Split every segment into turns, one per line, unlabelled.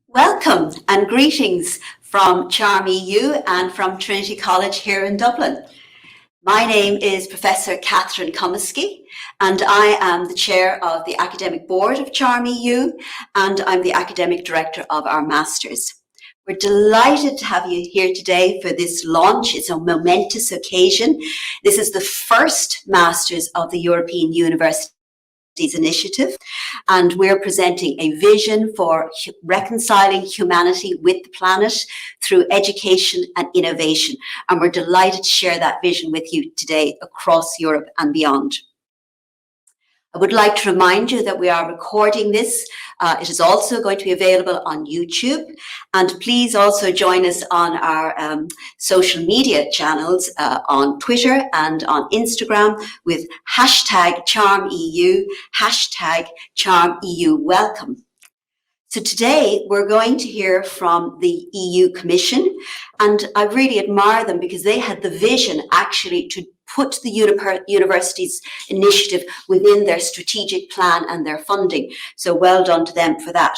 Welcome and greetings from Charm EU and from Trinity College here in Dublin. My name is Professor Catherine Comiskey and I am the chair of the academic board of Charm EU and I'm the academic director of our masters. We're delighted to have you here today for this launch. It's a momentous occasion. This is the first masters of the European University Initiative, and we're presenting a vision for reconciling humanity with the planet through education and innovation. And we're delighted to share that vision with you today across Europe and beyond. I would like to remind you that we are recording this. It is also going to be available on YouTube. And please also join us on our social media channels on Twitter and on Instagram with #CharmEU, #CharmEUWelcome. So today we're going to hear from the EU Commission, and I really admire them because they had the vision actually to put the university's initiative within their strategic plan and their funding. So well done to them for that.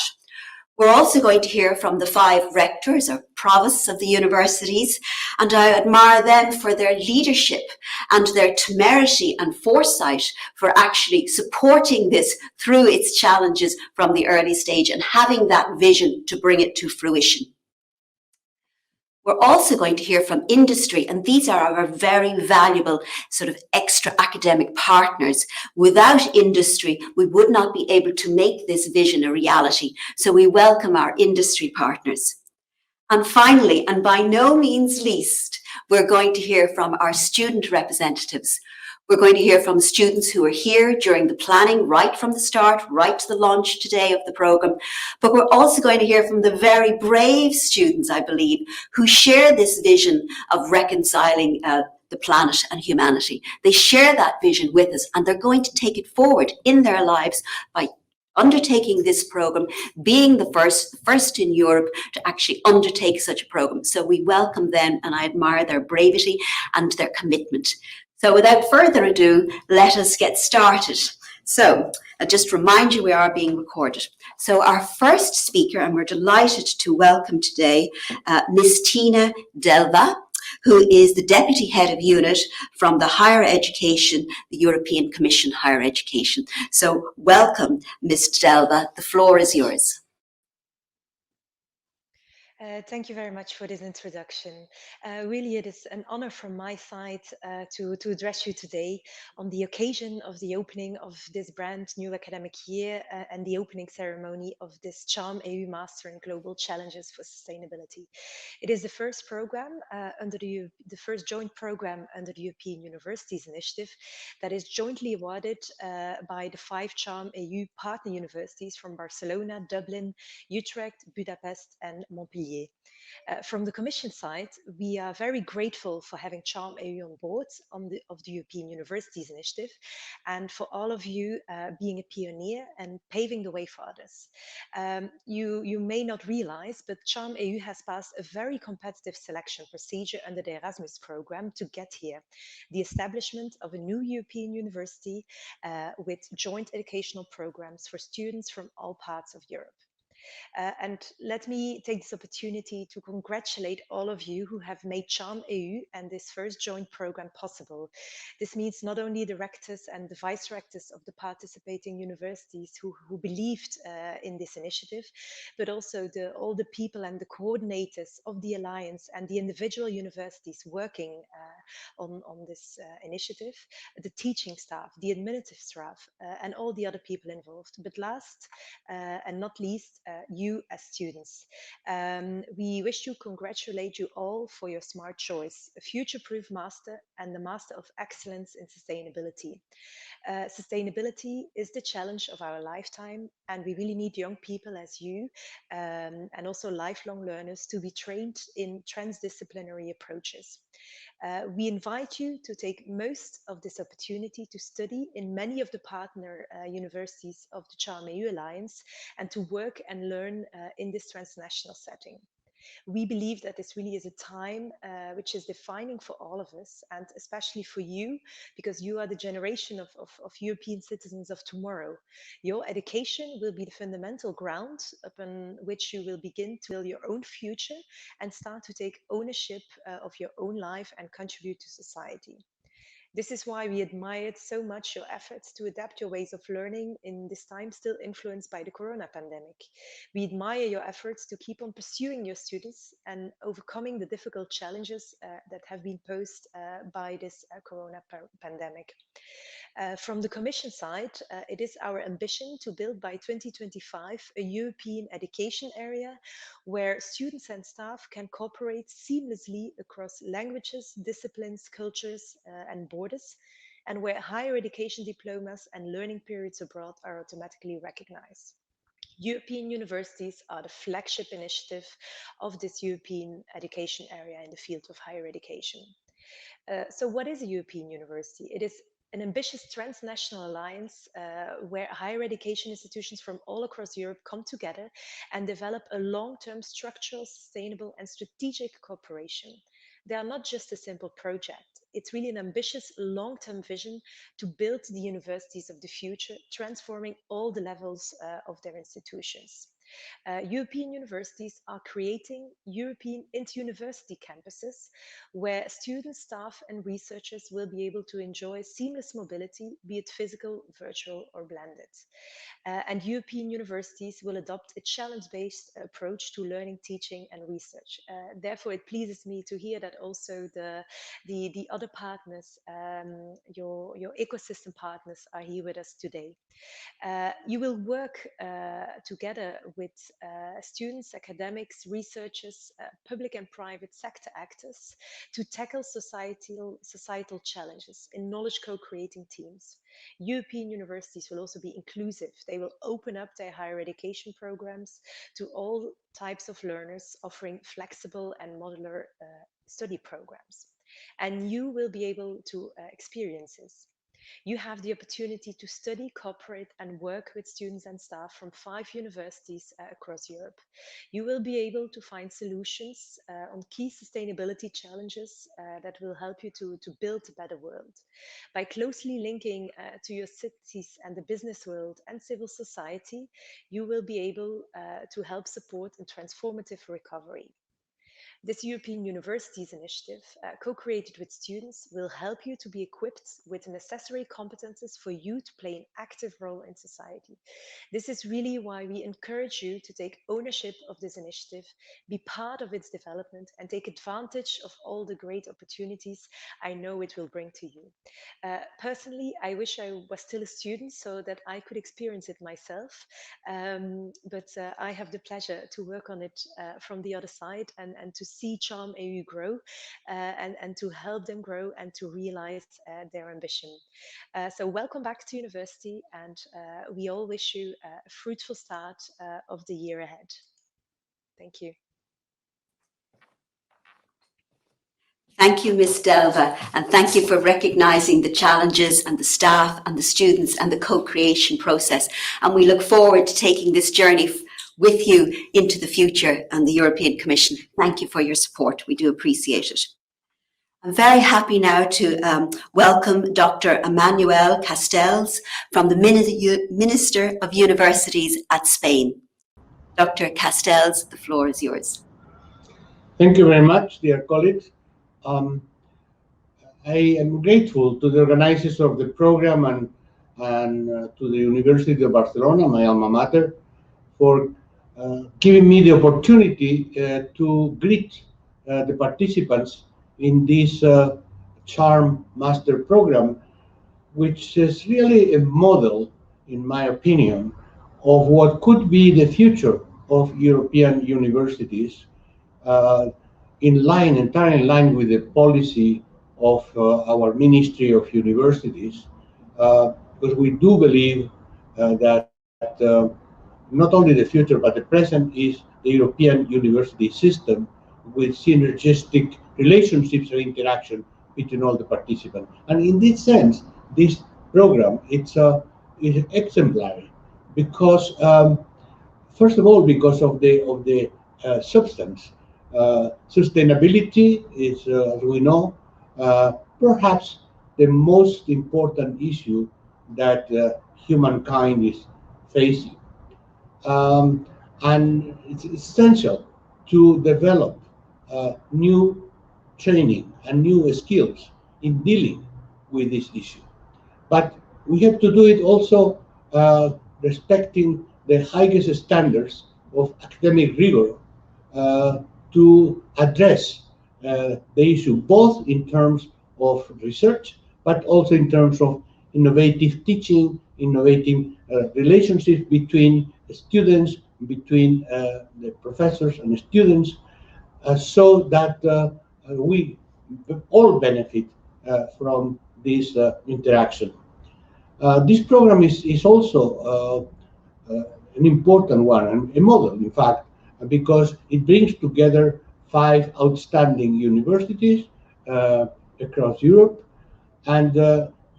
We're also going to hear from the 5 rectors or provosts of the universities, and I admire them for their leadership and their temerity and foresight for actually supporting this through its challenges from the early stage and having that vision to bring it to fruition. We're also going to hear from industry, and these are our very valuable sort of extra academic partners. Without industry, we would not be able to make this vision a reality. So we welcome our industry partners. And finally, and by no means least, we're going to hear from our student representatives. We're going to hear from students who are here during the planning, right from the start, right to the launch today of the programme. But we're also going to hear from the very brave students, I believe, who share this vision of reconciling the planet and humanity. They share that vision with us, and they're going to take it forward in their lives by undertaking this programme, being the first in Europe to actually undertake such a programme. So we welcome them, and I admire their bravery and their commitment. So without further ado, let us get started. So I'll just remind you we are being recorded. So our first speaker, and we're delighted to welcome today, Ms. Tina Delva, who is the Deputy Head of Unit from the Higher Education, the European Commission Higher Education. So welcome, Ms. Delva. The floor is yours.
Thank you very much for this introduction. Really, it is an honor from my side to address you today on the occasion of the opening of this brand new academic year and the opening ceremony of this CHARM EU Master in Global Challenges for Sustainability. It is the first program the first joint program under the European Universities Initiative that is jointly awarded by the five CHARM EU partner universities from Barcelona, Dublin, Utrecht, Budapest, and Montpellier. From the Commission side, we are very grateful for having Charm EU on board of the European Universities Initiative and for all of you being a pioneer and paving the way for others. You may not realize, but Charm EU has passed a very competitive selection procedure under the Erasmus program to get here. The establishment of a new European university with joint educational programs for students from all parts of Europe. And let me take this opportunity to congratulate all of you who have made Charm EU and this first joint program possible. This means not only the rectors and the vice rectors of the participating universities who believed in this initiative, but also all the people and the coordinators of the Alliance and the individual universities working on this initiative, the teaching staff, the administrative staff, and all the other people involved. But last and not least, you as students. We wish to congratulate you all for your smart choice, a future-proof master and the Master of Excellence in Sustainability. Sustainability is the challenge of our lifetime, and we really need young people as you and also lifelong learners to be trained in transdisciplinary approaches. We invite you to take most of this opportunity to study in many of the partner universities of the Charm EU Alliance and to work and learn in this transnational setting. We believe that this really is a time which is defining for all of us, and especially for you, because you are the generation of European citizens of tomorrow. Your education will be the fundamental ground upon which you will begin to build your own future and start to take ownership of your own life and contribute to society. This is why we admired so much your efforts to adapt your ways of learning in this time still influenced by the corona pandemic. We admire your efforts to keep on pursuing your studies and overcoming the difficult challenges that have been posed by this pandemic. From the Commission side, it is our ambition to build by 2025 a European education area where students and staff can cooperate seamlessly across languages, disciplines, cultures, and borders, and where higher education diplomas and learning periods abroad are automatically recognized. European universities are the flagship initiative of this European education area in the field of higher education. So, what is a European university? It is an ambitious transnational alliance where higher education institutions from all across Europe come together and develop a long term structural, sustainable, and strategic cooperation. They are not just a simple project, it's really an ambitious long term vision to build the universities of the future, transforming all the levels of their institutions. European universities are creating European inter-university campuses where students, staff, and researchers will be able to enjoy seamless mobility, be it physical, virtual, or blended. And European universities will adopt a challenge-based approach to learning, teaching, and research. Therefore, it pleases me to hear that also the other partners, your ecosystem partners, are here with us today. You will work together with students, academics, researchers, public and private sector actors to tackle societal challenges in knowledge co-creating teams. European universities will also be inclusive. They will open up their higher education programs to all types of learners, offering flexible and modular study programs. And you will be able to experience this. You have the opportunity to study, cooperate, and work with students and staff from 5 universities across Europe. You will be able to find solutions on key sustainability challenges that will help you to build a better world. By closely linking to your cities and the business world and civil society, you will be able to help support a transformative recovery. This European Universities Initiative, co-created with students, will help you to be equipped with the necessary competences for you to play an active role in society. This is really why we encourage you to take ownership of this initiative, be part of its development, and take advantage of all the great opportunities I know it will bring to you. Personally, I wish I was still a student so that I could experience it myself. But I have the pleasure to work on it from the other side, and to see Charm AU grow, and to help them grow and to realize their ambition. So welcome back to university, and we all wish you a fruitful start of the year ahead. Thank you.
Thank you, Ms. Delva, and thank you for recognising the challenges and the staff and the students and the co-creation process. And we look forward to taking this journey with you into the future and the European Commission. Thank you for your support. We do appreciate it. I'm very happy now to welcome Dr. Emmanuel Castells from the Minister of Universities at Spain. Dr. Castells, the floor is yours.
Thank you very much, dear colleagues. I am grateful to the organizers of the program and to the University of Barcelona, my alma mater, for giving me the opportunity to greet the participants in this Charm Master program, which is really a model, in my opinion, of what could be the future of European universities, entirely in line with the policy of our Ministry of Universities, because we do believe that not only the future but the present is the European university system with synergistic relationships or interaction between all the participants. And in this sense, this program is exemplary because, first of all, because of the substance. Sustainability is, as we know, perhaps the most important issue that humankind is facing. And it's essential to develop new training and new skills in dealing with this issue. But we have to do it also respecting the highest standards of academic rigor to address the issue, both in terms of research, but also in terms of innovative teaching, innovative relationships between students, between the professors and the students, so that we all benefit from this interaction. This program is also an important one, a model, in fact, because it brings together 5 outstanding universities across Europe, and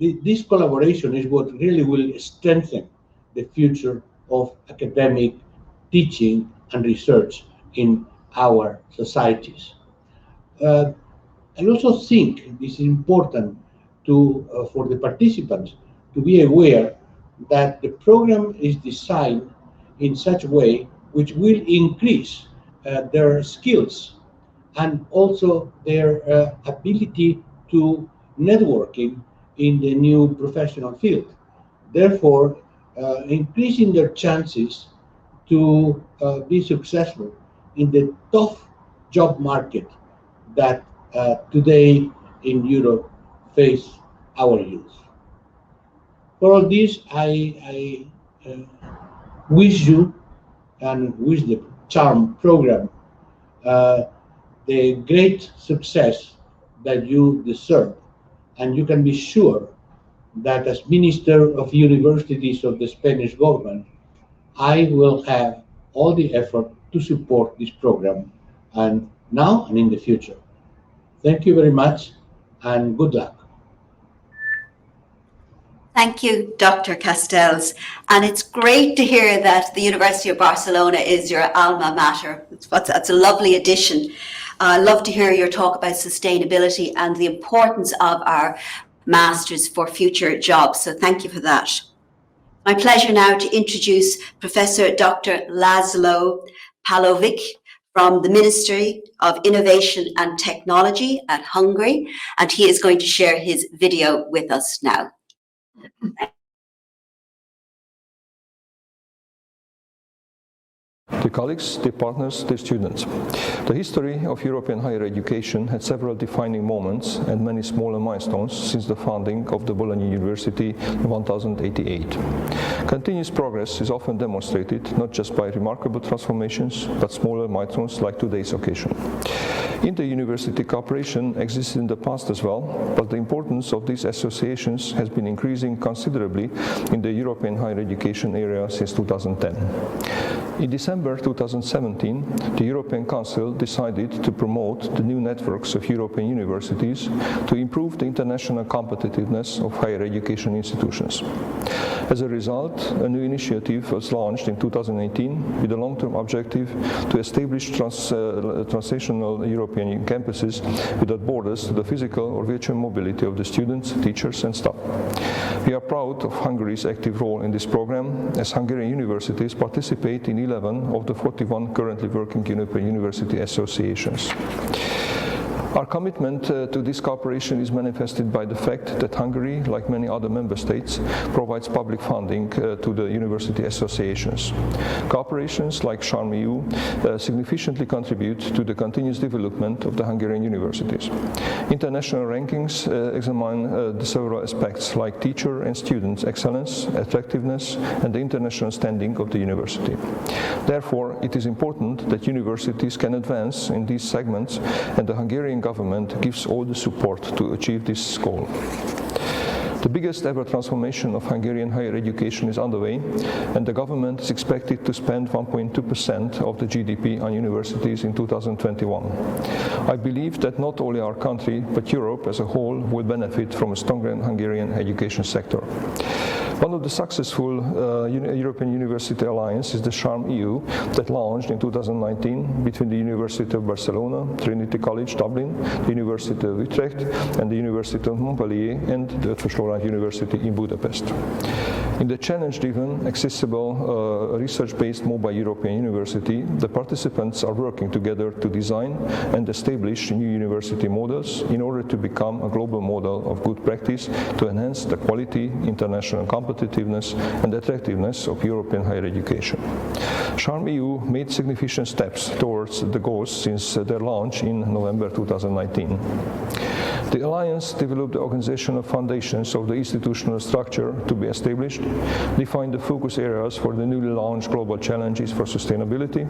this collaboration is what really will strengthen the future of academic teaching and research in our societies. I also think this is important for the participants to be aware that the program is designed in such a way which will increase their skills and also their ability to networking in the new professional field. Therefore, increasing their chances to be successful in the tough job market that today in Europe face our youth. For all this, I wish you and wish the Charm program the great success that you deserve. And you can be sure that as Minister of Universities of the Spanish government, I will have all the effort to support this program, and now and in the future. Thank you very much, and good luck.
Thank you, Dr. Castells. And it's great to hear that the University of Barcelona is your alma mater. That's a lovely addition. I love to hear your talk about sustainability and the importance of our masters for future jobs. So thank you for that. My pleasure now to introduce Professor Dr. Laszlo Pavlovic from the Ministry of Innovation and Technology at Hungary, and he is going to share his video with us now.
Dear colleagues, dear partners, dear students. The history of European higher education had several defining moments and many smaller milestones since the founding of the Bologna University in 1088. Continuous progress is often demonstrated not just by remarkable transformations, but smaller milestones like today's occasion. Inter-university cooperation existed in the past as well, but the importance of these associations has been increasing considerably in the European higher education area since 2010. In December 2017, the European Council decided to promote the new networks of European universities to improve the international competitiveness of higher education institutions. As a result, a new initiative was launched in 2018 with a long-term objective to establish translational European campuses without borders to the physical or virtual mobility of the students, teachers and staff. We are proud of Hungary's active role in this program, as Hungarian universities participate in 11 of the 41 currently working European university associations. Our commitment to this cooperation is manifested by the fact that Hungary, like many other member states, provides public funding to the university associations. Cooperations like SHARM-EU significantly contribute to the continuous development of the Hungarian universities. International rankings examine the several aspects like teacher and student excellence, attractiveness, and the international standing of the university. Therefore, it is important that universities can advance in these segments, and the Hungarian government gives all the support to achieve this goal. The biggest ever transformation of Hungarian higher education is underway, and the government is expected to spend 1.2% of the GDP on universities in 2021. I believe that not only our country, but Europe as a whole will benefit from a stronger Hungarian education sector. One of the successful European University Alliance is the SHARM-EU that launched in 2019 between the University of Barcelona, Trinity College Dublin, the University of Utrecht, and the University of Montpellier and the Florida University in Budapest. In the challenge-driven, accessible, research-based mobile European university, the participants are working together to design and establish new university models in order to become a global model of good practice to enhance the quality, international competitiveness, and attractiveness of European higher education. SHARM-EU made significant steps towards the goals since their launch in November 2019. The Alliance developed the organizational foundations of the institutional structure to be established, defined the focus areas for the newly launched Global Challenges for Sustainability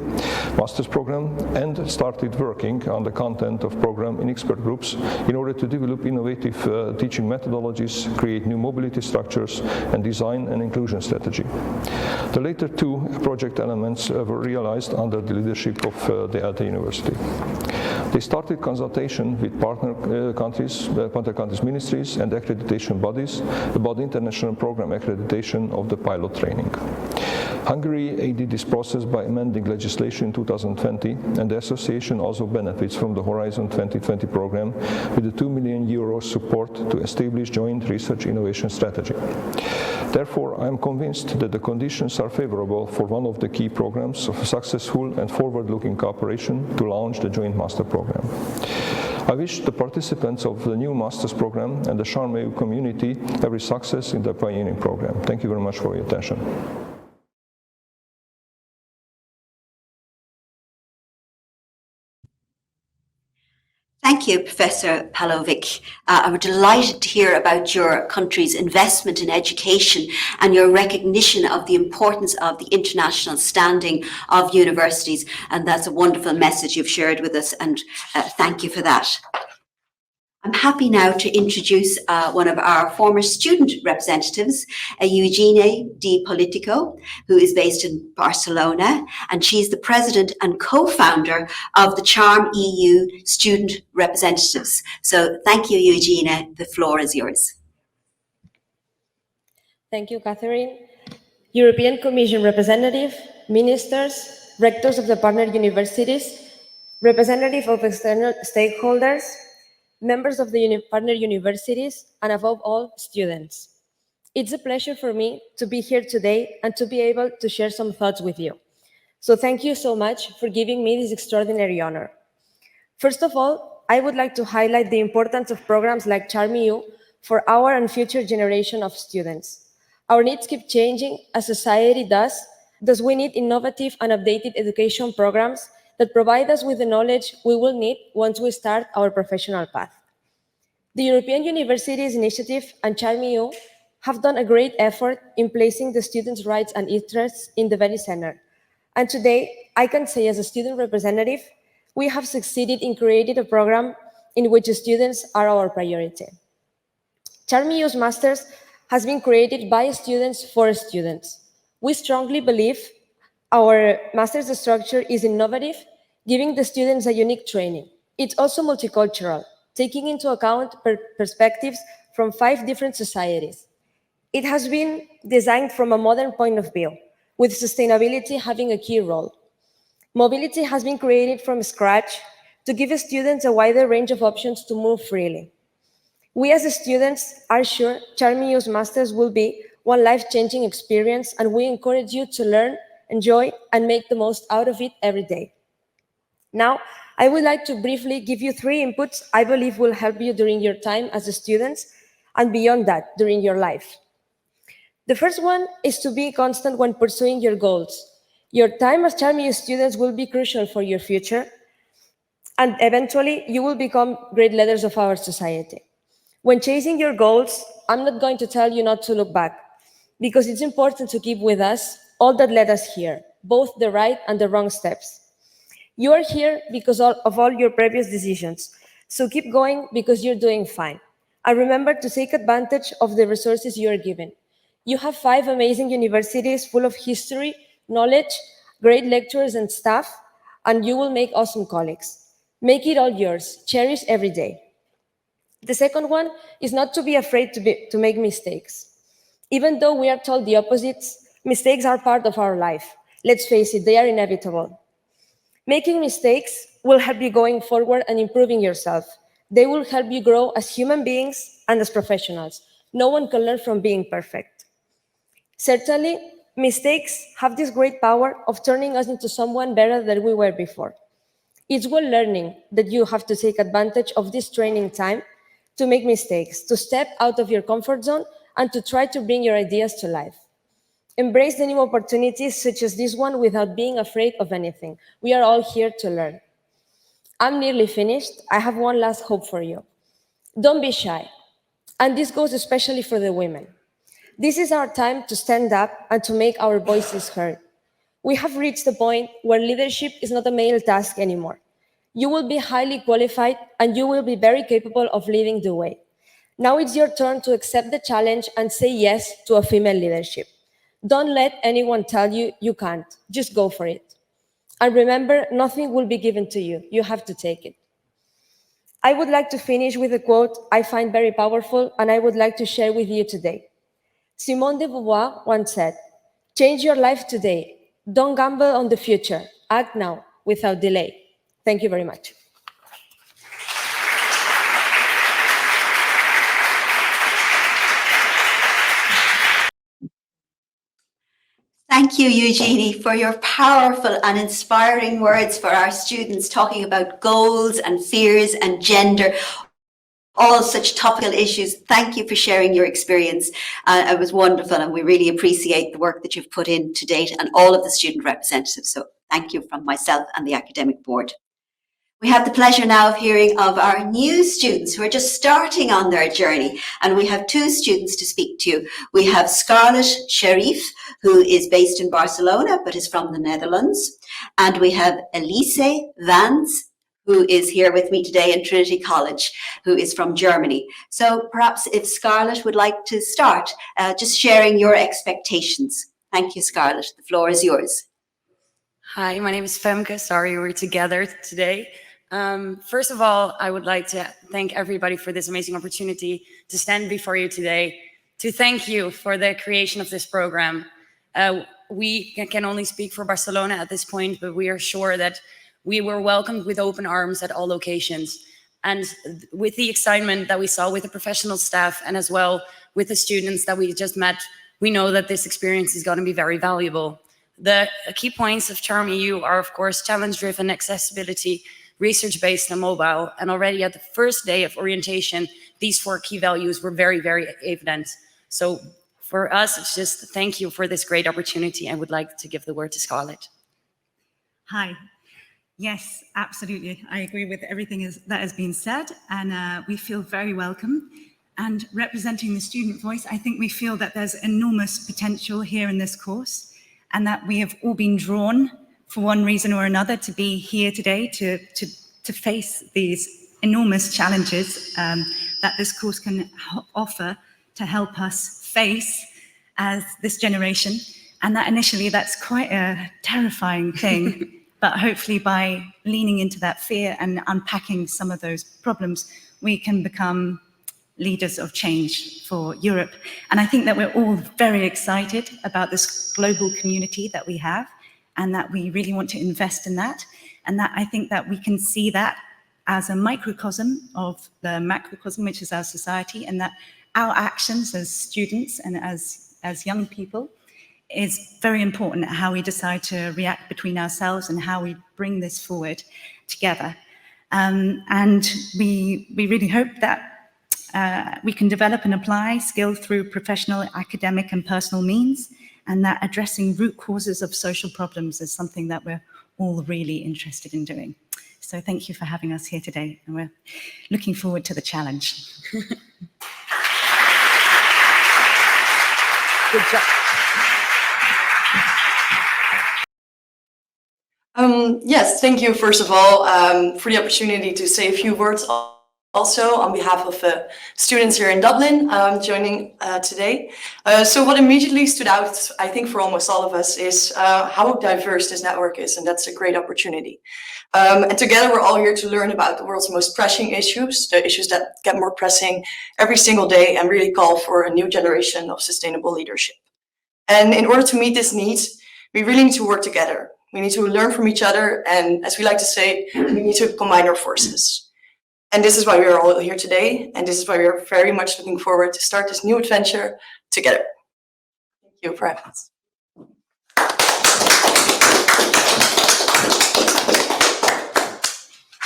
Master's Program, and started working on the content of program in expert groups in order to develop innovative teaching methodologies, create new mobility structures, and design an inclusion strategy. The later two project elements were realized under the leadership of the ELTE University. They started consultation with partner countries, ministries and accreditation bodies about the international program accreditation of the pilot training. Hungary aided this process by amending legislation in 2020, and the association also benefits from the Horizon 2020 program with the €2 million support to establish joint research innovation strategy. Therefore, I am convinced that the conditions are favorable for one of the key programs of successful and forward-looking cooperation to launch the joint master program. I wish the participants of the new master's program and the SHARM-EU community every success in their pioneering program. Thank you very much for your attention.
Thank you, Professor Pavlovic. I'm delighted to hear about your country's investment in education and your recognition of the importance of the international standing of universities. And that's a wonderful message you've shared with us, and thank you for that. I'm happy now to introduce one of our former student representatives, Eugenie Di Politico, who is based in Barcelona, and she's the president and co-founder of the SHARM-EU Student Representatives. So thank you, Eugenie. The floor is yours.
Thank you, Catherine. European Commission representative, ministers, rectors of the partner universities, representative of external stakeholders, members of the partner universities, and above all, students. It's a pleasure for me to be here today and to be able to share some thoughts with you. So thank you so much for giving me this extraordinary honor. First of all, I would like to highlight the importance of programs like CharmEU for our and future generation of students. Our needs keep changing as society does, thus we need innovative and updated education programs that provide us with the knowledge we will need once we start our professional path. The European Universities Initiative and CharmEU have done a great effort in placing the students' rights and interests in the very center. And today, I can say as a student representative, we have succeeded in creating a program in which students are our priority. CharmEU's Masters has been created by students for students. We strongly believe our master's structure is innovative, giving the students a unique training. It's also multicultural, taking into account perspectives from 5 different societies. It has been designed from a modern point of view, with sustainability having a key role. Mobility has been created from scratch to give students a wider range of options to move freely. We as students are sure CharmEU's Masters will be one life-changing experience, and we encourage you to learn, enjoy, and make the most out of it every day. Now, I would like to briefly give you 3 inputs I believe will help you during your time as students and beyond that, during your life. The first one is to be constant when pursuing your goals. Your time as CharmEU students will be crucial for your future, and eventually you will become great leaders of our society. When chasing your goals, I'm not going to tell you not to look back, because it's important to keep with us all that led us here, both the right and the wrong steps. You are here because of all your previous decisions, so keep going because you're doing fine. And remember to take advantage of the resources you are given. You have 5 amazing universities full of history, knowledge, great lecturers and staff, and you will make awesome colleagues. Make it all yours. Cherish every day. The second one is not to be afraid to make mistakes. Even though we are told the opposites, mistakes are part of our life. Let's face it, they are inevitable. Making mistakes will help you going forward and improving yourself. They will help you grow as human beings and as professionals. No one can learn from being perfect. Certainly, mistakes have this great power of turning us into someone better than we were before. It's while learning that you have to take advantage of this training time to make mistakes, to step out of your comfort zone, and to try to bring your ideas to life. Embrace the new opportunities such as this one without being afraid of anything. We are all here to learn. I'm nearly finished. I have one last hope for you. Don't be shy. And this goes especially for the women. This is our time to stand up and to make our voices heard. We have reached the point where leadership is not a male task anymore. You will be highly qualified and you will be very capable of leading the way. Now it's your turn to accept the challenge and say yes to a female leadership. Don't let anyone tell you you can't. Just go for it. And remember, nothing will be given to you. You have to take it. I would like to finish with a quote I find very powerful and I would like to share with you today. Simone de Beauvoir once said, "Change your life today. Don't gamble on the future. Act now, without delay." Thank you very much.
Thank you, Eugenie, for your powerful and inspiring words for our students, talking about goals and fears and gender, all such topical issues. Thank you for sharing your experience. It was wonderful, and we really appreciate the work that you've put in to date and all of the student representatives. So thank you from myself and the academic board. We have the pleasure now of hearing of our new students who are just starting on their journey. And we have 2 students to speak to. We have Scarlett Sharif, who is based in Barcelona, but is from the Netherlands. And we have Elise Vance, who is here with me today in Trinity College, who is from Germany. So perhaps if Scarlett would like to start, just sharing your expectations. Thank you, Scarlett. The floor is yours.
Hi, my name is Femke. Sorry we're together today. First of all, I would like to thank everybody for this amazing opportunity to stand before you today, to thank you for the creation of this program. We can only speak for Barcelona at this point, but we are sure that we were welcomed with open arms at all locations. And with the excitement that we saw with the professional staff and as well with the students that we just met, we know that this experience is going to be very valuable. The key points of Charm EU are, of course, challenge-driven accessibility, research-based and mobile. And already at the first day of orientation, these 4 key values were very, very evident. So for us, it's just thank you for this great opportunity. I would like to give the word to Scarlett.
Hi. Yes, absolutely. I agree with everything that has been said, and we feel very welcome. And representing the student voice, I think we feel that there's enormous potential here in this course, and that we have all been drawn for one reason or another to be here today to face these enormous challenges that this course can offer to help us face as this generation. And that initially, that's quite a terrifying thing. But hopefully by leaning into that fear and unpacking some of those problems, we can become leaders of change for Europe. And I think that we're all very excited about this global community that we have, and that we really want to invest in that. And that I think that we can see that as a microcosm of the macrocosm, which is our society, and that our actions as students and as young people is very important, how we decide to react between ourselves and how we bring this forward together. And we really hope that we can develop and apply skill through professional, academic and personal means, and that addressing root causes of social problems is something that we're all really interested in doing. So thank you for having us here today, and we're looking forward to the challenge.
Good job.
Yes, thank you, first of all, for the opportunity to say a few words also on behalf of students here in Dublin joining today. So what immediately stood out, I think, for almost all of us is how diverse this network is, and that's a great opportunity. And together we're all here to learn about the world's most pressing issues, the issues that get more pressing every single day and really call for a new generation of sustainable leadership. And in order to meet this need, we really need to work together. We need to learn from each other, and as we like to say, we need to combine our forces. And this is why we are all here today, and this is why we are very much looking forward to start this new adventure together. Thank you for having us.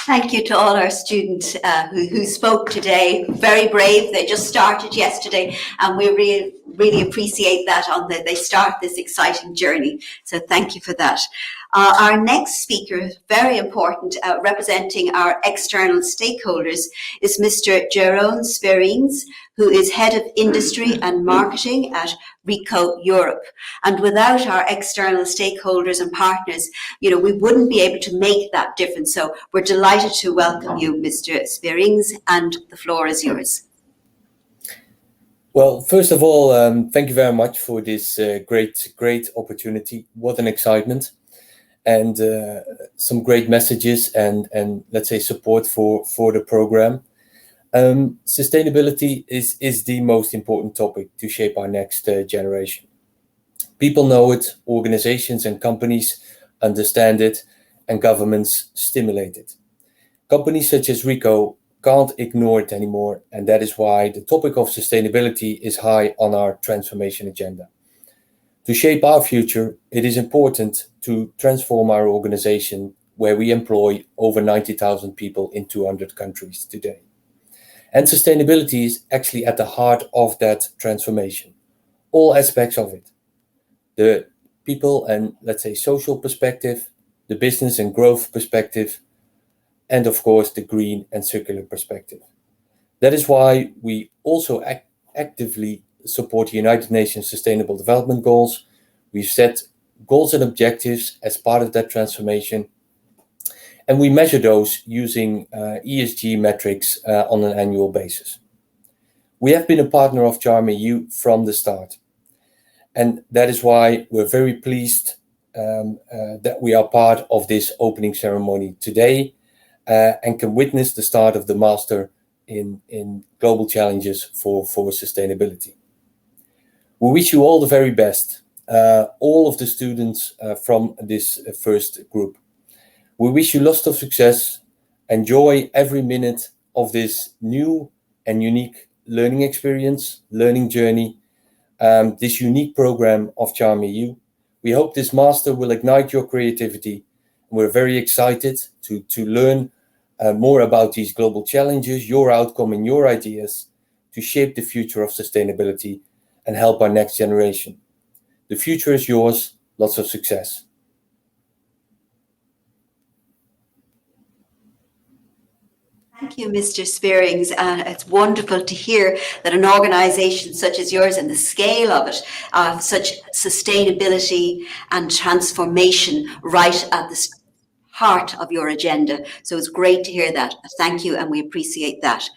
Thank you to all our students who spoke today. Very brave. They just started yesterday, and we really appreciate that they start this exciting journey. So thank you for that. Our next speaker, very important, representing our external stakeholders, is Mr. Jeroen Sperings, who is Head of Industry and Marketing at RICO Europe. And without our external stakeholders and partners, we wouldn't be able to make that difference. So we're delighted to welcome you, Mr. Sperings, and the floor is yours.
Well, first of all, thank you very much for this great opportunity. What an excitement, and some great messages and let's say support for the program. Sustainability is the most important topic to shape our next generation. People know it, organizations and companies understand it, and governments stimulate it. Companies such as RICO can't ignore it anymore, and that is why the topic of sustainability is high on our transformation agenda. To shape our future, it is important to transform our organization, where we employ over 90,000 people in 200 countries today. And sustainability is actually at the heart of that transformation, all aspects of it. The people and, let's say, social perspective, the business and growth perspective, and of course the green and circular perspective. That is why we also actively support the United Nations Sustainable Development Goals. We've set goals and objectives as part of that transformation, and we measure those using ESG metrics on an annual basis. We have been a partner of Charm EU from the start, and that is why we're very pleased that we are part of this opening ceremony today and can witness the start of the Master in Global Challenges for Sustainability. We wish you all the very best, all of the students from this first group. We wish you lots of success. Enjoy every minute of this new and unique learning experience, learning journey, this unique program of Charm EU. We hope this master will ignite your creativity. We're very excited to learn more about these global challenges, your outcome and your ideas to shape the future of sustainability and help our next generation. The future is yours. Lots of success.
Thank you, Mr. Spearings. It's wonderful to hear that an organisation such as yours and the scale of it, such sustainability and transformation right at the heart of your agenda. So it's great to hear that. Thank you, and we appreciate that.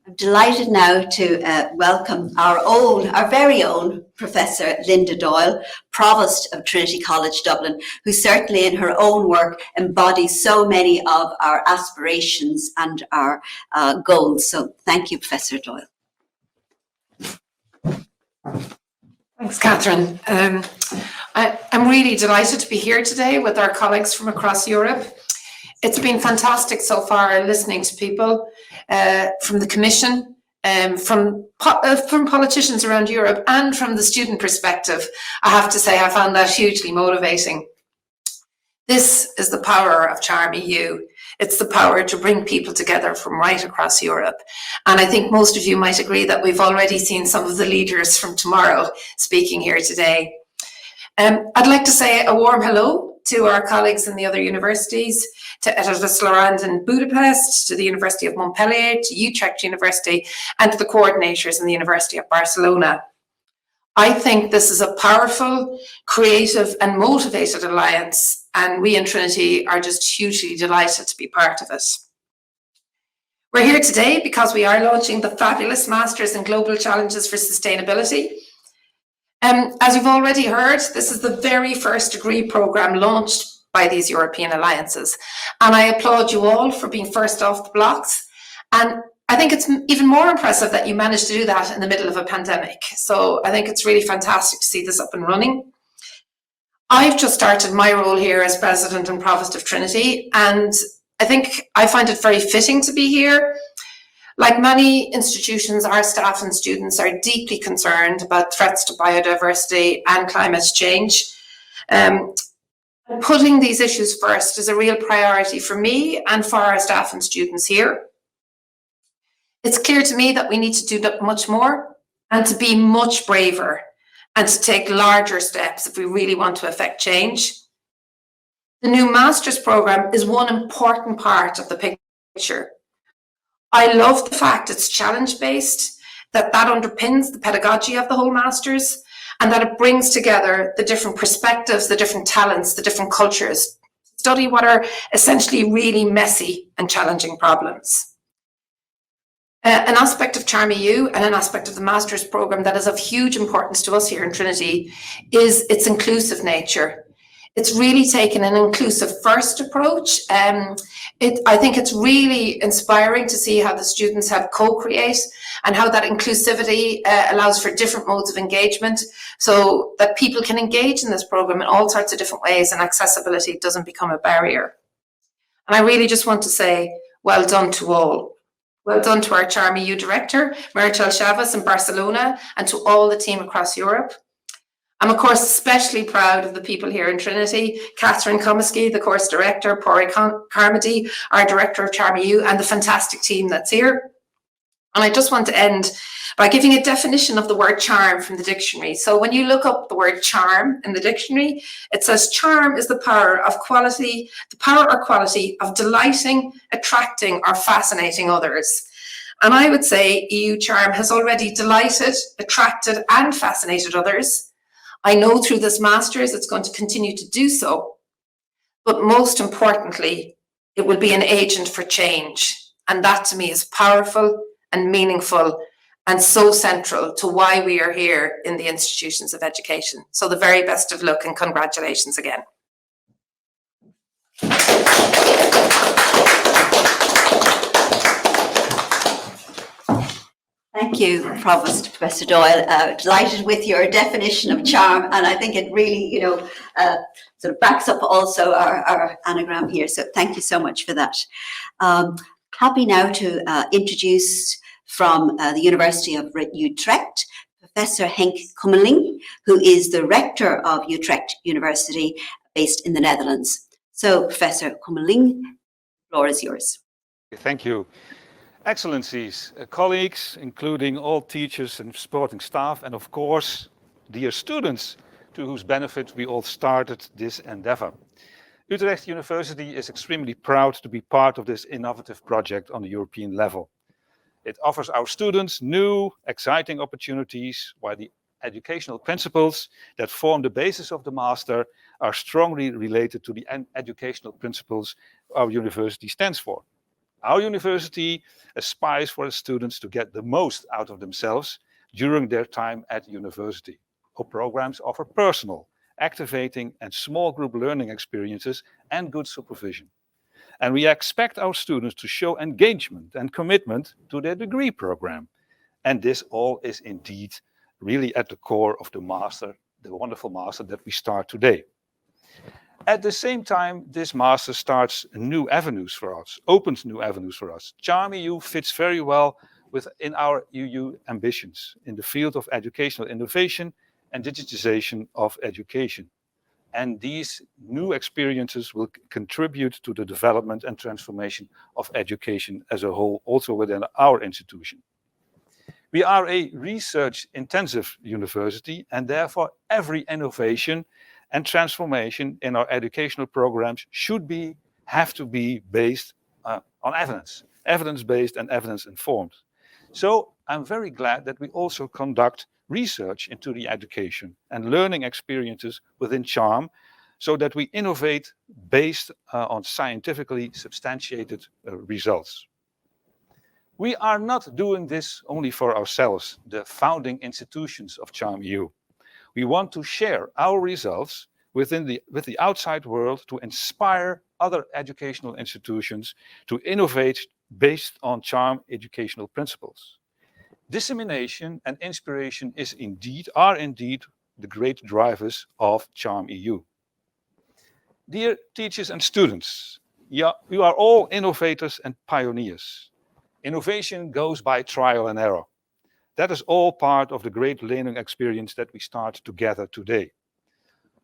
I'm delighted now to welcome our very own Professor Linda Doyle, Provost of Trinity College Dublin, who certainly in her own work embodies so many of our aspirations and our goals. So thank you, Professor Doyle.
Thanks, Catherine. I'm really delighted to be here today with our colleagues from across Europe. It's been fantastic so far listening to people from the Commission, from politicians around Europe, and from the student perspective. I have to say I found that hugely motivating. This is the power of Charm EU. It's the power to bring people together from right across Europe. And I think most of you might agree that we've already seen some of the leaders from tomorrow speaking here today. I'd like to say a warm hello to our colleagues in the other universities, to Eötvös-Loránd in Budapest, to the University of Montpellier, to Utrecht University, and to the coordinators in the University of Barcelona. I think this is a powerful, creative and motivated alliance, and we in Trinity are just hugely delighted to be part of it. We're here today because we are launching the fabulous Masters in Global Challenges for Sustainability. As you've already heard, this is the very first degree programme launched by these European alliances. And I applaud you all for being first off the blocks. And I think it's even more impressive that you managed to do that in the middle of a pandemic. So I think it's really fantastic to see this up and running. I've just started my role here as President and Provost of Trinity, and I think I find it very fitting to be here. Like many institutions, our staff and students are deeply concerned about threats to biodiversity and climate change. Putting these issues first is a real priority for me and for our staff and students here. It's clear to me that we need to do much more and to be much braver and to take larger steps if we really want to affect change. The new Masters programme is one important part of the picture. I love the fact it's challenge-based, that underpins the pedagogy of the whole Masters, and that it brings together the different perspectives, the different talents, the different cultures, to study what are essentially really messy and challenging problems. An aspect of Charm EU and an aspect of the Masters programme that is of huge importance to us here in Trinity is its inclusive nature. It's really taken an inclusive first approach. I think it's really inspiring to see how the students have co-create and how that inclusivity allows for different modes of engagement so that people can engage in this programme in all sorts of different ways and accessibility doesn't become a barrier. And I really just want to say, well done to all. Well done to our Charm EU Director, Meritxell Chavez in Barcelona, and to all the team across Europe. I'm, of course, especially proud of the people here in Trinity, Catherine Comiskey, the course director, Pori Carmody, our director of Charm EU, and the fantastic team that's here. And I just want to end by giving a definition of the word charm from the dictionary. So when you look up the word charm in the dictionary, it says charm is the power or quality of delighting, attracting, or fascinating others. And I would say EU Charm has already delighted, attracted, and fascinated others. I know through this Masters it's going to continue to do so. But most importantly, it will be an agent for change. And that to me is powerful and meaningful and so central to why we are here in the institutions of education. So the very best of luck and congratulations again.
Thank you, Provost Professor Doyle. Delighted with your definition of charm, and I think it really, sort of backs up also our anagram here. So thank you so much for that. Happy now to introduce from the University of Utrecht, Professor Henk Kummeling, who is the rector of Utrecht University, based in the Netherlands. So, Professor Kummeling, the floor is yours.
Thank you. Excellencies, colleagues, including all teachers and supporting staff, and of course, dear students, to whose benefit we all started this endeavor. Utrecht University is extremely proud to be part of this innovative project on the European level. It offers our students new, exciting opportunities, while the educational principles that form the basis of the master are strongly related to the educational principles our university stands for. Our university aspires for its students to get the most out of themselves during their time at university. Our programs offer personal, activating and small group learning experiences and good supervision. And we expect our students to show engagement and commitment to their degree program. And this all is indeed really at the core of the master, the wonderful master that we start today. At the same time, this master starts new avenues for us, opens new avenues for us. Charm EU fits very well within our EU ambitions in the field of educational innovation and digitization of education. And these new experiences will contribute to the development and transformation of education as a whole, also within our institution. We are a research-intensive university, and therefore every innovation and transformation in our educational programs have to be based on evidence-based and evidence-informed. So I'm very glad that we also conduct research into the education and learning experiences within Charm, so that we innovate based on scientifically substantiated results. We are not doing this only for ourselves, the founding institutions of Charm EU. We want to share our results with the outside world to inspire other educational institutions to innovate based on Charm educational principles. Dissemination and inspiration are indeed the great drivers of Charm EU. Dear teachers and students, you are all innovators and pioneers. Innovation goes by trial and error. That is all part of the great learning experience that we start together today.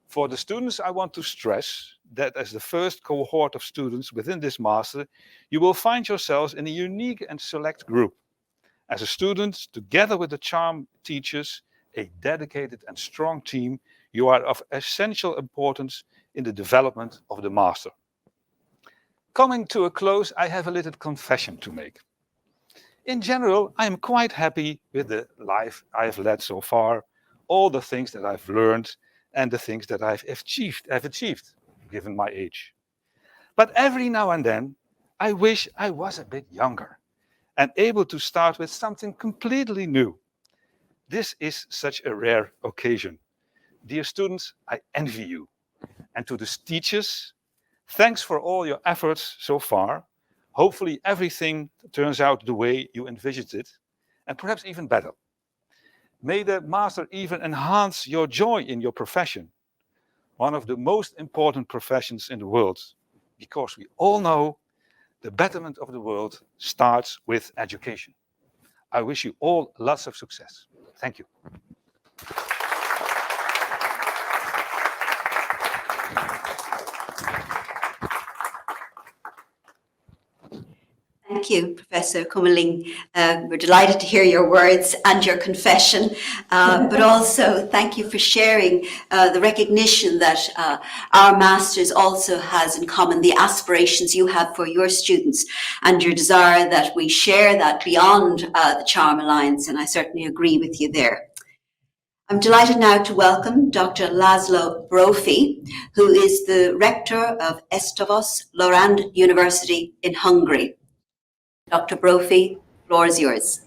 For the students, I want to stress that as the first cohort of students within this master, you will find yourselves in a unique and select group. As a student, together with the Charm teachers, a dedicated and strong team, you are of essential importance in the development of the master. Coming to a close, I have a little confession to make. In general, I am quite happy with the life I have led so far, all the things that I've learned and the things that I've achieved, given my age. But every now and then, I wish I was a bit younger and able to start with something completely new. This is such a rare occasion. Dear students, I envy you. And to the teachers, thanks for all your efforts so far. Hopefully everything turns out the way you envisioned it, and perhaps even better. May the master even enhance your joy in your profession, one of the most important professions in the world, because we all know the betterment of the world starts with education. I wish you all lots of success. Thank you.
Thank you, Professor Kummeling. We're delighted to hear your words and your confession, but also thank you for sharing the recognition that our Masters also has in common the aspirations you have for your students and your desire that we share that beyond the Charm Alliance, and I certainly agree with you there. I'm delighted now to welcome Dr. Laszlo Brophy, who is the rector of Estovos Lorand University in Hungary. Dr. Brophy, the floor is yours.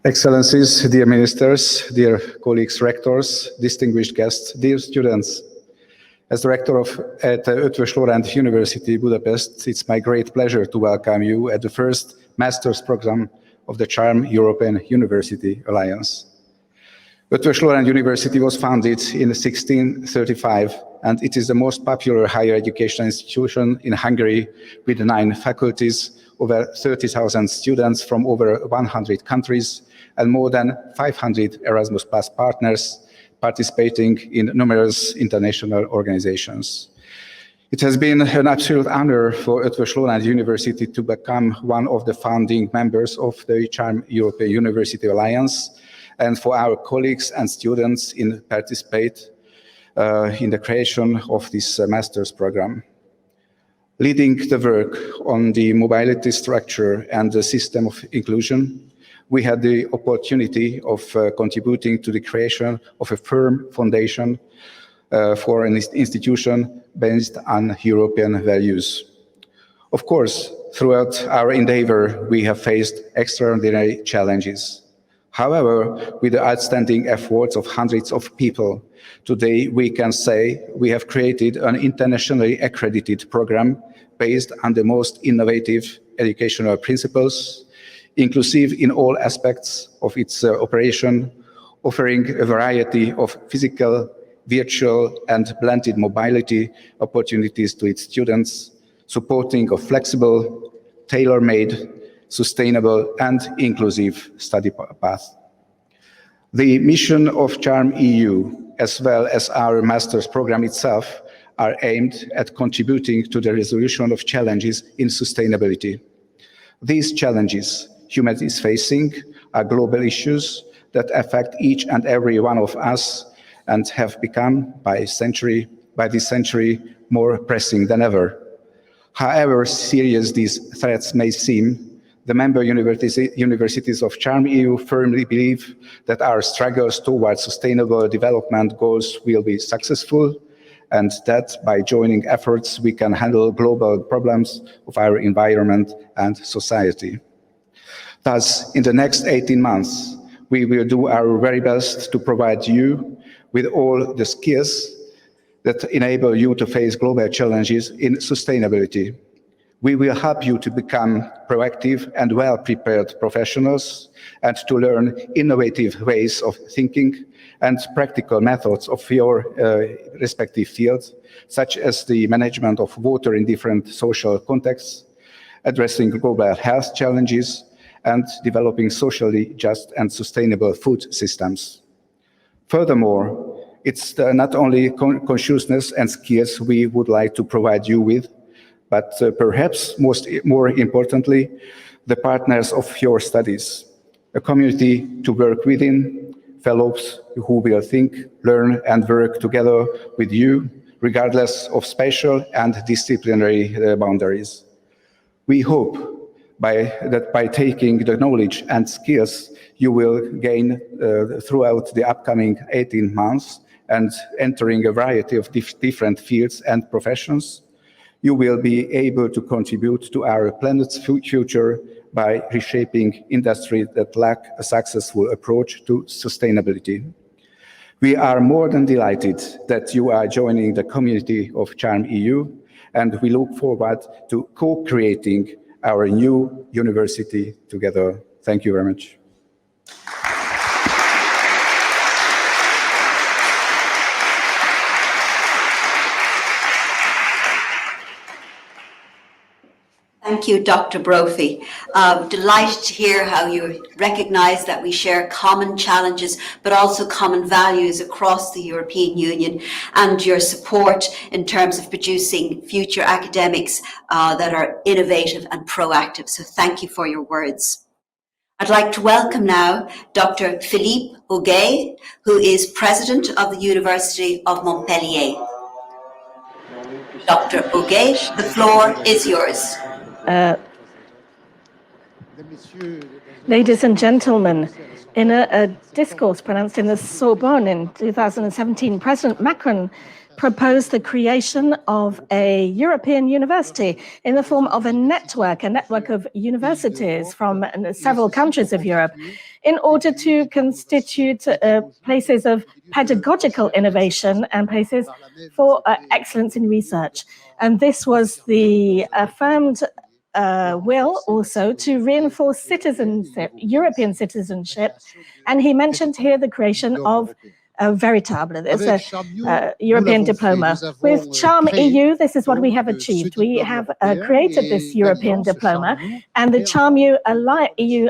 Excellencies, dear ministers, dear colleagues, rectors, distinguished guests, dear students. As the rector at Eötvös Loránd University, Budapest, it's my great pleasure to welcome you at the first master's program of the Charm European University Alliance. Eötvös Loránd University was founded in 1635, and it is the most popular higher education institution in Hungary with 9 faculties, over 30,000 students from over 100 countries, and more than 500 Erasmus Plus partners participating in numerous international organizations. It has been an absolute honor for Eötvös-Loránd University to become one of the founding members of the Charm European University Alliance, and for our colleagues and students in participate in the creation of this master's program. Leading the work on the mobility structure and the system of inclusion, we had the opportunity of contributing to the creation of a firm foundation for an institution based on European values. Of course, throughout our endeavor, we have faced extraordinary challenges. However, with the outstanding efforts of hundreds of people, today we can say we have created an internationally accredited program based on the most innovative educational principles, inclusive in all aspects of its operation, offering a variety of physical, virtual and blended mobility opportunities to its students, supporting a flexible, tailor-made, sustainable and inclusive study path. The mission of Charm EU, as well as our master's program itself, are aimed at contributing to the resolution of challenges in sustainability. These challenges humanity is facing are global issues that affect each and every one of us and have become, by this century, more pressing than ever. However serious these threats may seem, the member universities of Charm EU firmly believe that our struggles towards sustainable development goals will be successful, and that by joining efforts we can handle global problems of our environment and society. Thus, in the next 18 months, we will do our very best to provide you with all the skills that enable you to face global challenges in sustainability. We will help you to become proactive and well-prepared professionals and to learn innovative ways of thinking and practical methods of your respective fields, such as the management of water in different social contexts, addressing global health challenges, and developing socially just and sustainable food systems. Furthermore, it's not only consciousness and skills we would like to provide you with, but perhaps more importantly, the partners of your studies, a community to work within, fellows who will think, learn and work together with you, regardless of spatial and disciplinary boundaries. We hope that by taking the knowledge and skills you will gain throughout the upcoming 18 months and entering a variety of different fields and professions, you will be able to contribute to our planet's future by reshaping industries that lack a successful approach to sustainability. We are more than delighted that you are joining the community of Charm EU, and we look forward to co-creating our new university together. Thank you very much.
Thank you, Dr. Brophy. Delighted to hear how you recognise that we share common challenges, but also common values across the European Union, and your support in terms of producing future academics that are innovative and proactive. So thank you for your words. I'd like to welcome now Dr. Philippe Auguet, who is President of the University of Montpellier. Dr. Auguet, the floor is yours.
Ladies and gentlemen, in a discourse pronounced in the Sorbonne in 2017, President Macron proposed the creation of a European university in the form of a network of universities from several countries of Europe, in order to constitute places of pedagogical innovation and places for excellence in research. And this was the affirmed will also to reinforce citizenship, European citizenship. And he mentioned here the creation of véritable. It's a European diploma. With Charm EU, this is what we have achieved. We have created this European diploma, and the Charm EU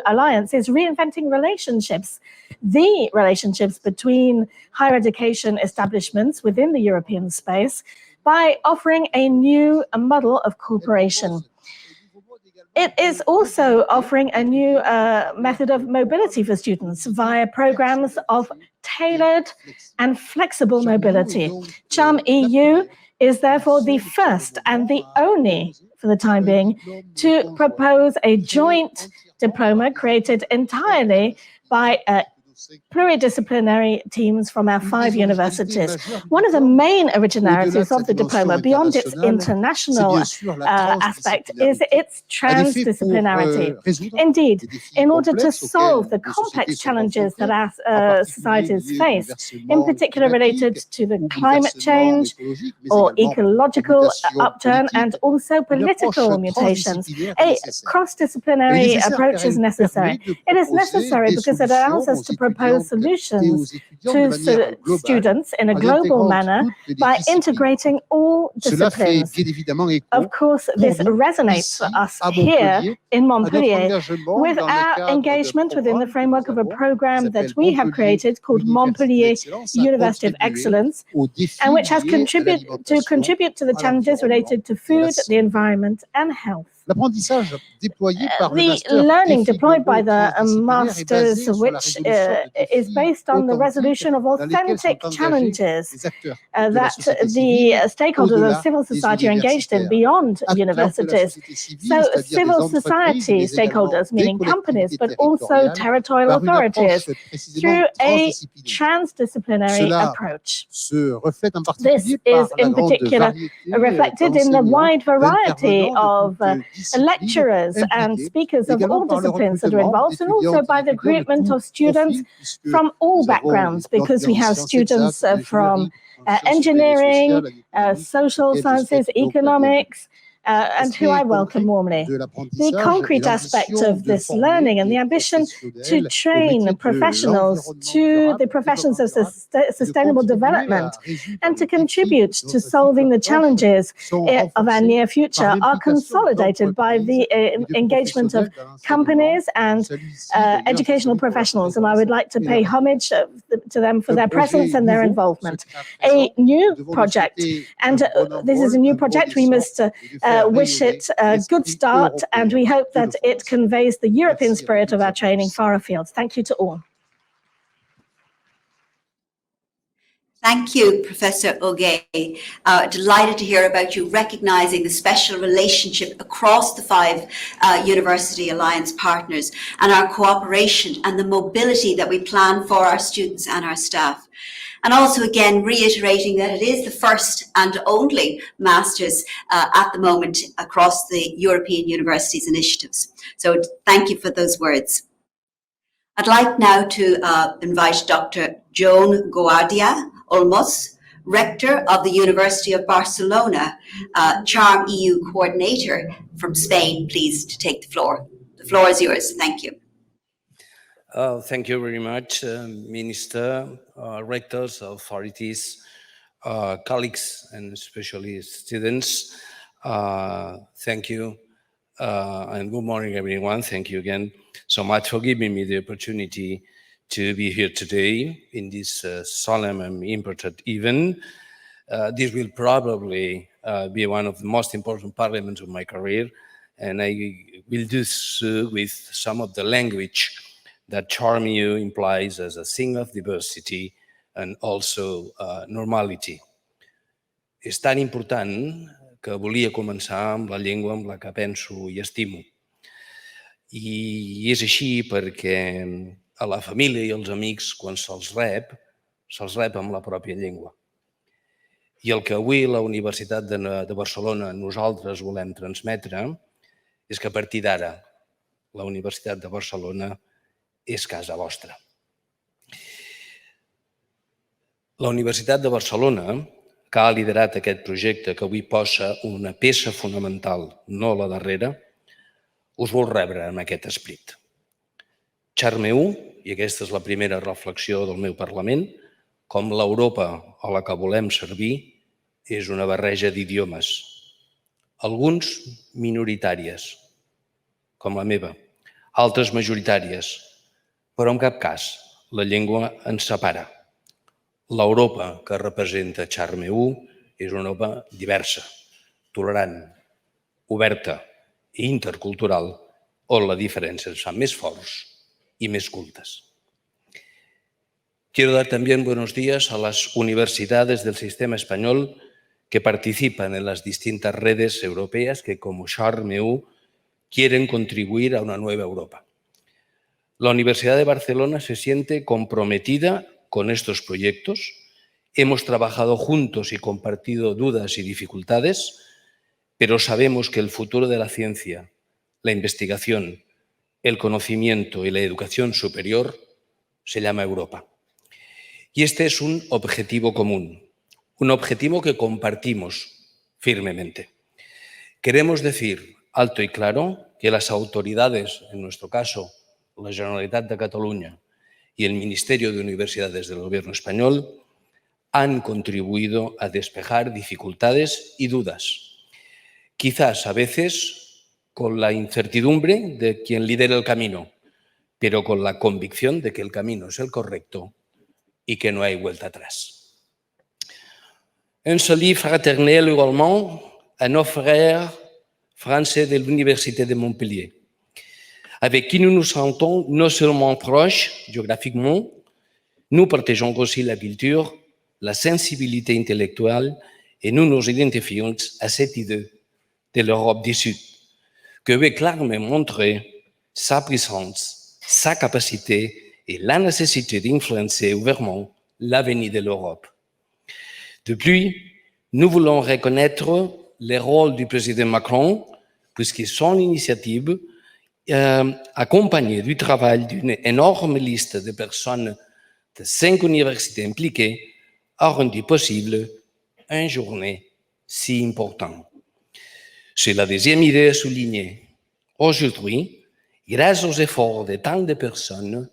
Alliance is reinventing relationships, the relationships between higher education establishments within the European space by offering a new model of cooperation. It is also offering a new method of mobility for students via programs of tailored and flexible mobility. Charm EU is therefore the first and the only, for the time being, to propose a joint diploma created entirely by pluridisciplinary teams from our 5 universities. One of the main originalities of the diploma, beyond its international aspect, is its transdisciplinarity. Indeed, in order to solve the complex challenges that our societies face, in particular related to the climate change or ecological upturn and also political mutations, a cross-disciplinary approach is necessary. It is necessary because it allows us to propose solutions to students in a global manner by integrating all disciplines. Of course, this resonates for us here in Montpellier with our engagement within the framework of a program that we have created called Montpellier University of Excellence, and which has contributed to the challenges related to food, the environment, and health. The learning deployed by the masters, which is based on the resolution of authentic challenges that the stakeholders of civil society are engaged in beyond universities. So civil society stakeholders, meaning companies, but also territorial authorities, through a transdisciplinary approach. This is in particular reflected in the wide variety of lecturers and speakers of all disciplines that are involved, and also by the recruitment of students from all backgrounds, because we have students from engineering, social sciences, economics, and who I welcome warmly. The concrete aspect of this learning and the ambition to train professionals to the professions of sustainable development and to contribute to solving the challenges of our near future are consolidated by the engagement of companies and educational professionals. And I would like to pay homage to them for their presence and their involvement. A new project, and this is a new project, we must wish it a good start, and we hope that it conveys the European spirit of our training far afield. Thank you to all.
Thank you, Professor Ogé. Delighted to hear about you recognizing the special relationship across the 5 University Alliance partners and our cooperation and the mobility that we plan for our students and our staff. And also, again, reiterating that it is the first and only Masters at the moment across the European Universities initiatives. So thank you for those words. I'd like now to invite Dr. Joan Guardia Olmos, Rector of the University of Barcelona, Charm EU Coordinator from Spain, please, to take the floor. The floor is yours. Thank you.
Thank you very much, Minister, rectors, authorities, colleagues, and especially students. Thank you, and good morning, everyone. Thank you again so much for giving me the opportunity to be here today in this solemn and important event. This will probably be one of the most important parliaments of my career, and I will do so with some of the language that Charm EU implies as a thing of diversity and also normality. És tan important que volia començar amb la llengua amb la que penso i estimo. I és així perquè a la família i als amics, quan se'ls rep amb la pròpia llengua. I el que avui la Universitat de Barcelona nosaltres volem transmetre és que a partir d'ara la Universitat de Barcelona és casa vostra. La Universitat de Barcelona, que ha liderat aquest projecte que avui posa una peça fonamental, no la darrera, us vol rebre amb aquest esperit. Charm EU, i aquesta és la primera reflexió del meu Parlament, com l'Europa a la que volem servir és una barreja d'idiomes, alguns minoritàries, com la meva, altres majoritàries, però en cap cas la llengua ens separa. L'Europa que representa Charmeu és una Europa diversa, tolerant, oberta i intercultural, on la diferència ens fa més forts y más cultas. Quiero dar también buenos días a las universidades del sistema español que participan en las distintas redes europeas que, como Charmeu, quieren contribuir a una nueva Europa. La Universidad de Barcelona se siente comprometida con estos proyectos. Hemos trabajado juntos y compartido dudas y dificultades, pero sabemos que el futuro de la ciencia, la investigación, el conocimiento y la educación superior se llama Europa. Y este es un objetivo común, un objetivo que compartimos firmemente. Queremos decir alto y claro que las autoridades, en nuestro caso, la Generalitat de Cataluña y el Ministerio de Universidades del Gobierno español, han contribuido a despejar dificultades y dudas, quizás a veces con la incertidumbre de quien lidera el camino, pero con la convicción de que el camino es el correcto y que no hay vuelta atrás. Un salut fraternel également à nos frères français de l'Université de Montpellier, avec qui nous nous sentons non seulement proches géographiquement, nous partageons aussi la culture, la sensibilité intellectuelle et nous nous identifions à cette idée de l'Europe du Sud, que veut clairement montrer sa puissance, sa capacité et la nécessité d'influencer ouvertement l'avenir de l'Europe. Depuis, nous voulons reconnaître le rôle du président Macron, puisque son initiative, accompagnée du travail d'une énorme liste de personnes de 5 universités impliquées, a rendu possible une journée si importante. C'est la deuxième idée à souligner. Aujourd'hui, grâce aux efforts de tant de personnes,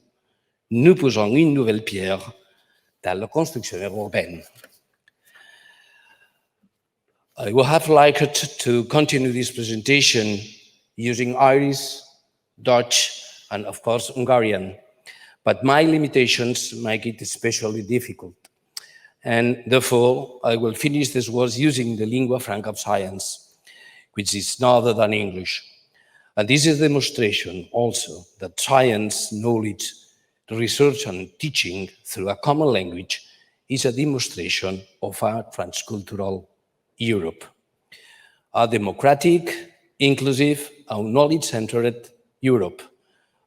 nous posons une nouvelle pierre dans la construction européenne. I would have liked to continue this presentation using Irish, Dutch, and of course Hungarian, but my limitations make it especially difficult. And therefore, I will finish this words using the lingua franca of science, which is no other than English. And this is a demonstration also that science, knowledge, research and teaching through a common language is a demonstration of a transcultural Europe, a democratic, inclusive, and knowledge-centered Europe,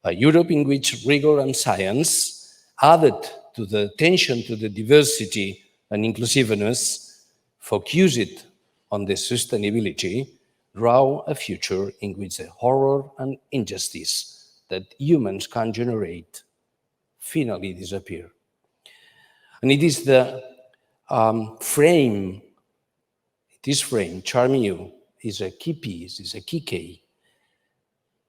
a Europe in which rigor and science, added to the attention to the diversity and inclusiveness, focused on the sustainability, draw a future in which the horror and injustice that humans can generate finally disappear. And it is the frame, this frame, Charmeu, is a key piece, is a key key,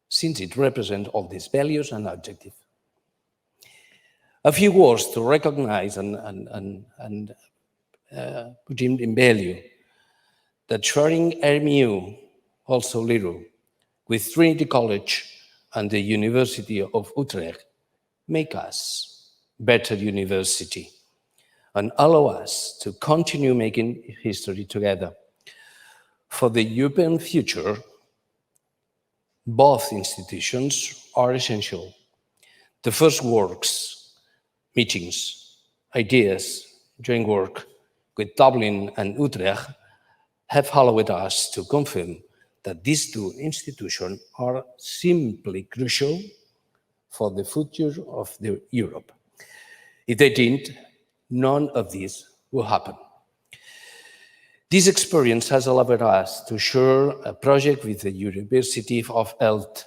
since it represents all these values and objectives. A few words to recognize and put in value that sharing Charmeu, also little, with Trinity College and the University of Utrecht make us better university and allow us to continue making history together. For the European future, both institutions are essential. The first works, meetings, ideas, joint work with Dublin and Utrecht have allowed us to confirm that these two institutions are simply crucial for the future of Europe. If they didn't, none of this will happen. This experience has allowed us to share a project with the University of Health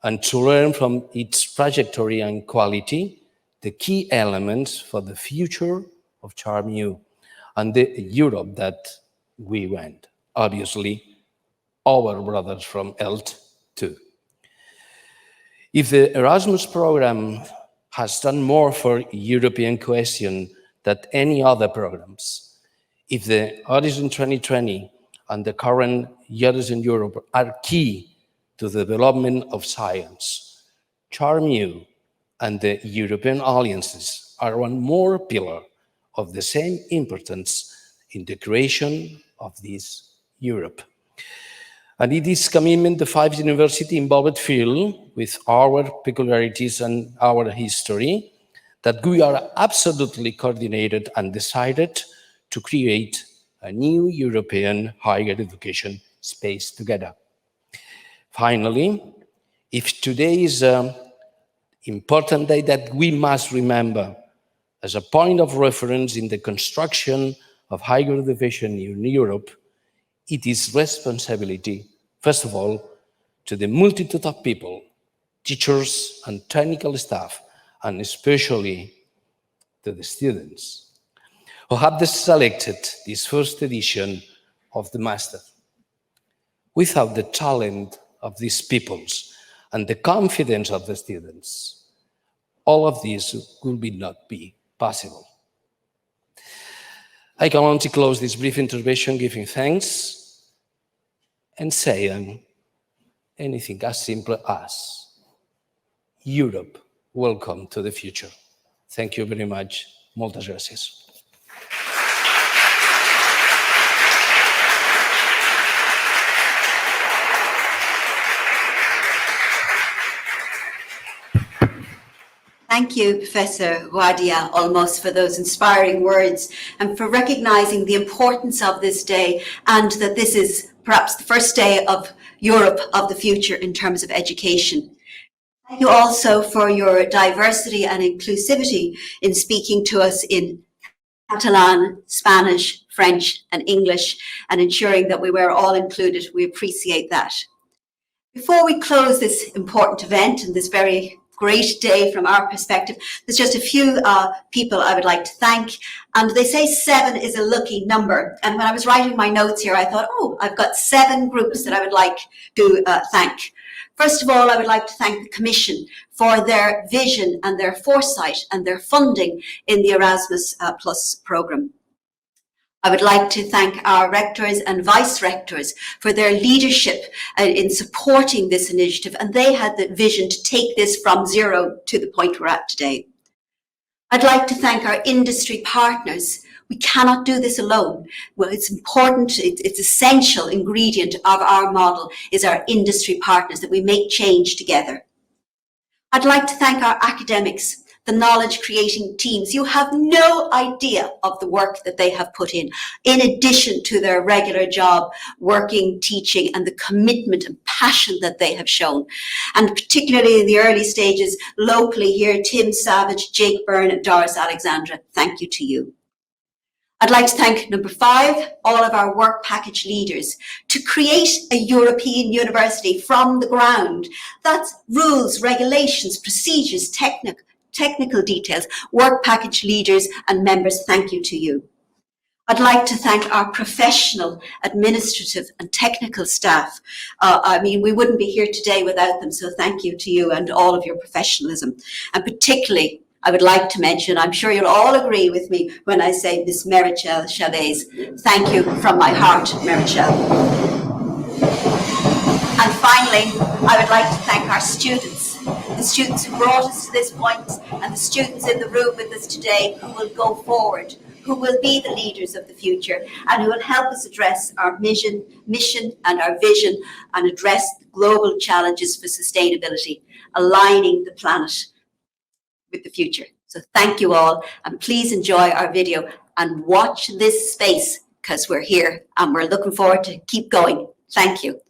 and to learn from its trajectory and quality the key elements for the future of Charmeu and the Europe that we want. Obviously, our brothers from Health too. If the Erasmus program has done more for European cohesion than any other programs. If the Horizon 2020 and the current Years in Europe are key to the development of science, CharmU and the European alliances are one more pillar of the same importance in the creation of this Europe. And it is commitment the 5 university involved field with our peculiarities and our history that we are absolutely coordinated and decided to create a new European higher education space together. Finally, if today is an important day that we must remember as a point of reference in the construction of higher education in Europe, it is responsibility, first of all, to the multitude of people, teachers and technical staff, and especially to the students who have selected this first edition of the Master. Without the talent of these peoples and the confidence of the students, all of this would not be possible. I can only close this brief intervention giving thanks and saying anything as simple as Europe, welcome to the future. Thank you very much. Moltes gràcies.
Thank you, Professor Guardia Olmos, for those inspiring words and for recognizing the importance of this day and that this is perhaps the first day of Europe of the future in terms of education. Thank you also for your diversity and inclusivity in speaking to us in Catalan, Spanish, French, and English, and ensuring that we were all included. We appreciate that. Before we close this important event and this very great day from our perspective, there's just a few people I would like to thank. And they say 7 is a lucky number. And when I was writing my notes here, I thought, oh, I've got 7 groups that I would like to thank. First of all, I would like to thank the Commission for their vision and their foresight and their funding in the Erasmus Plus programme. I would like to thank our rectors and vice-rectors for their leadership in supporting this initiative, and they had the vision to take this from 0 to the point we're at today. I'd like to thank our industry partners. We cannot do this alone. Well, it's important, it's essential ingredient of our model is our industry partners, that we make change together. I'd like to thank our academics, the knowledge creating teams. You have no idea of the work that they have put in addition to their regular job, working, teaching, and the commitment and passion that they have shown. And particularly in the early stages, locally here, Tim Savage, Jake Byrne, and Doris Alexandra, thank you to you. I'd like to thank number 5, all of our work package leaders, to create a European university from the ground. That's rules, regulations, procedures, technical details. Work package leaders and members, thank you to you. I'd like to thank our professional, administrative and technical staff. I mean, we wouldn't be here today without them, so thank you to you and all of your professionalism. And particularly, I would like to mention, I'm sure you'll all agree with me when I say Miss Meritxell Chavez. Thank you from my heart, Meritxell. And finally, I would like to thank our students, the students who brought us to this point, and the students in the room with us today who will go forward, who will be the leaders of the future, and who will help us address our mission and our vision and address the global challenges for sustainability, aligning the planet with the future. So thank you all, and please enjoy our video and watch this space, because we're here and we're looking forward to keep going. Thank you.